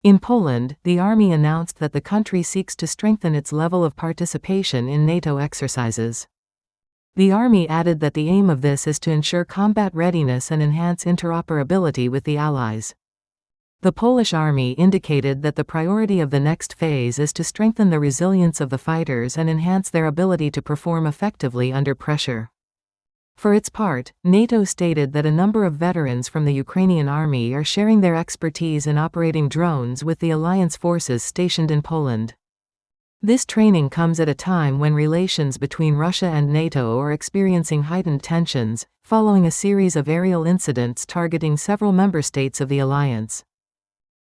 In Poland, the army announced that the country seeks to strengthen its level of participation in NATO exercises. The army added that the aim of this is to ensure combat readiness and enhance interoperability with the Allies. The Polish army indicated that the priority of the next phase is to strengthen the resilience of the fighters and enhance their ability to perform effectively under pressure. For its part, NATO stated that a number of veterans from the Ukrainian army are sharing their expertise in operating drones with the alliance forces stationed in Poland. This training comes at a time when relations between Russia and NATO are experiencing heightened tensions, following a series of aerial incidents targeting several member states of the alliance.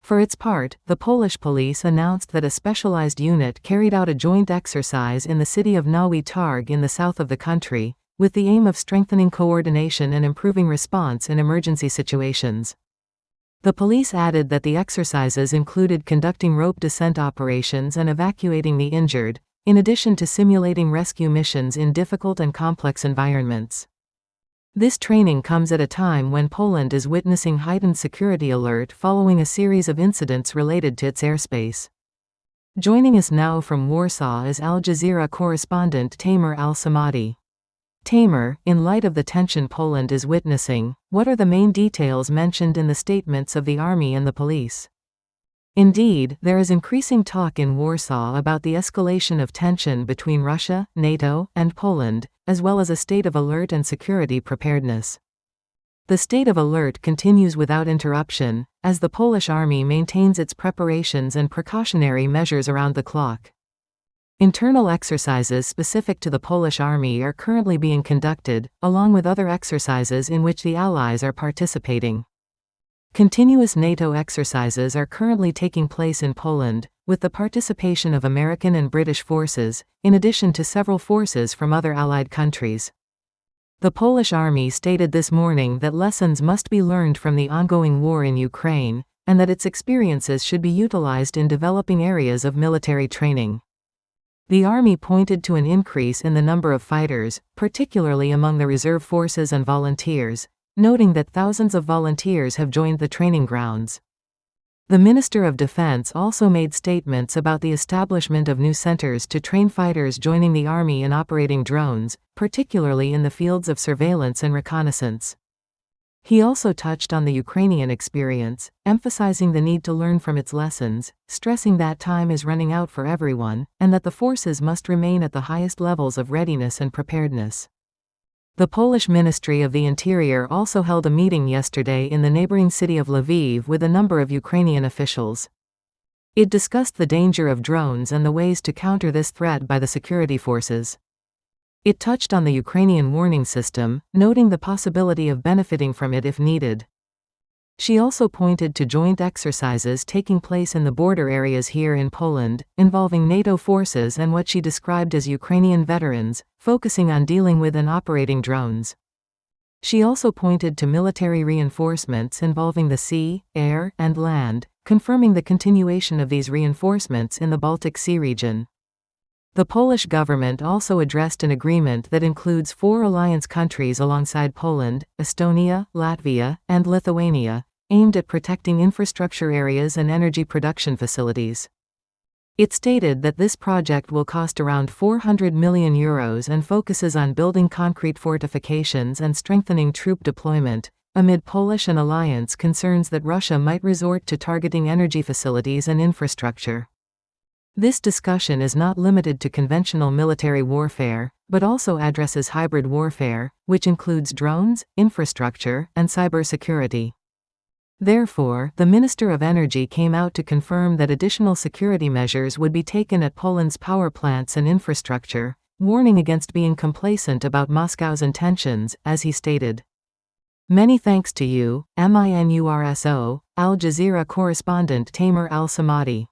For its part, the Polish police announced that a specialized unit carried out a joint exercise in the city of Nowy Targ in the south of the country, with the aim of strengthening coordination and improving response in emergency situations. The police added that the exercises included conducting rope descent operations and evacuating the injured, in addition to simulating rescue missions in difficult and complex environments. This training comes at a time when Poland is witnessing heightened security alert following a series of incidents related to its airspace. Joining us now from Warsaw is AlJazeera correspondent Tamer Al-Samadi. Tamer, in light of the tension Poland is witnessing, what are the main details mentioned in the statements of the army and the police? Indeed, there is increasing talk in Warsaw about the escalation of tension between Russia, NATO, and Poland, as well as a state of alert and security preparedness. The state of alert continues without interruption, as the Polish army maintains its preparations and precautionary measures around the clock. Internal exercises specific to the Polish army are currently being conducted, along with other exercises in which the Allies are participating. Continuous NATO exercises are currently taking place in Poland, with the participation of American and British forces, in addition to several forces from other Allied countries. The Polish army stated this morning that lessons must be learned from the ongoing war in Ukraine, and that its experiences should be utilized in developing areas of military training. The army pointed to an increase in the number of fighters, particularly among the reserve forces and volunteers, noting that thousands of volunteers have joined the training grounds. The Minister of Defense also made statements about the establishment of new centers to train fighters joining the army in operating drones, particularly in the fields of surveillance and reconnaissance. He also touched on the Ukrainian experience, emphasizing the need to learn from its lessons, stressing that time is running out for everyone, and that the forces must remain at the highest levels of readiness and preparedness. The Polish Ministry of the Interior also held a meeting yesterday in the neighboring city of Lviv with a number of Ukrainian officials. It discussed the danger of drones and the ways to counter this threat by the security forces. It touched on the Ukrainian warning system, noting the possibility of benefiting from it if needed. She also pointed to joint exercises taking place in the border areas here in Poland, involving NATO forces and what she described as Ukrainian veterans, focusing on dealing with and operating drones. She also pointed to military reinforcements involving the sea, air, and land, confirming the continuation of these reinforcements in the Baltic Sea region. The Polish government also addressed an agreement that includes 4 alliance countries alongside Poland, Estonia, Latvia, and Lithuania, aimed at protecting infrastructure areas and energy production facilities. It stated that this project will cost around €400 million and focuses on building concrete fortifications and strengthening troop deployment, amid Polish and alliance concerns that Russia might resort to targeting energy facilities and infrastructure. This discussion is not limited to conventional military warfare, but also addresses hybrid warfare, which includes drones, infrastructure, and cybersecurity. Therefore, the Minister of Energy came out to confirm that additional security measures would be taken at Poland's power plants and infrastructure, warning against being complacent about Moscow's intentions, as he stated. Many thanks to you, MINURSO, Al Jazeera correspondent Tamer Al-Samadi.